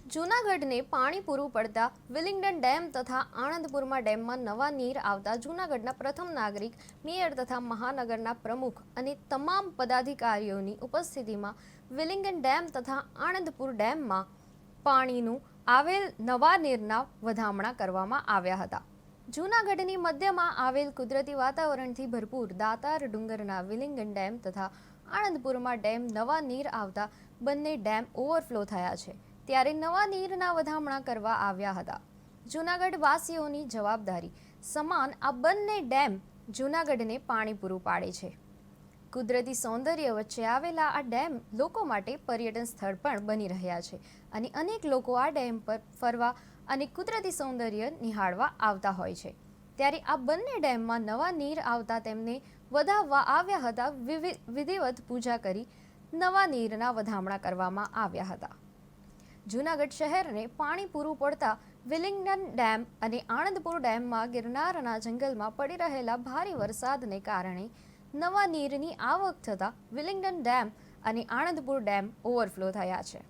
જૂનાગઢને પાણી પૂરું પડતા વિલિંગડન ડેમ તથા આણંદપુરમાં ડેમમાં નવા નીર આવતા જૂનાગઢના પ્રથમ નાગરિક, મેયર તથા મહાનગરના પ્રમુખ અને તમામ પદાધિકારીઓની ઉપસ્થિતિમાં વિલિંગડન ડેમ તથા આણંદપુર ડેમમાં પાણીનું આવેલ નવા નીરના વધામણા કરવામાં આવ્યા હતા. જૂનાગઢની મધ્યમાં આવેલ કુદરતી વાતાવરણથી ભરપૂર દાતાર ડુંગરના વિલિંગડન ડેમ તથા આણંદપુરમાં ડેમ નવા નીર આવતા બંને ડેમ ઓવરફ્લો થયા છે. ત્યારે નવા નીરના વધામણા કરવા આવ્યા હતા. જૂનાગઢ વાસીઓની જવાબદારી સમાન આ બંને ડેમ જૂનાગઢને પાણી પૂરું પાડે છે. કુદરતી સૌંદર્ય વચ્ચે આવેલા આ ડેમ લોકો માટે પર્યટન સ્થળ પણ બની રહ્યા છે અને અનેક લોકો આ ડેમ પર ફરવા અને કુદરતી સૌંદર્ય નિહાળવા આવતા હોય છે. ત્યારે આ બંને ડેમમાં નવા નીર આવતા તેમને વધાવવા આવ્યા હતા. વિધિવત પૂજા કરી નવા નીરના વધામણા કરવામાં આવ્યા હતા. જૂનાગઢ શહેરને પાણી પૂરું પડતા વિલિંગડન ડેમ અને આણંદપુર ડેમમાં ગિરનારના જંગલમાં પડી રહેલા ભારે વરસાદને કારણે નવા નીરની આવક થતાં વિલિંગડન ડેમ અને આણંદપુર ડેમ ઓવરફ્લો થયા છે.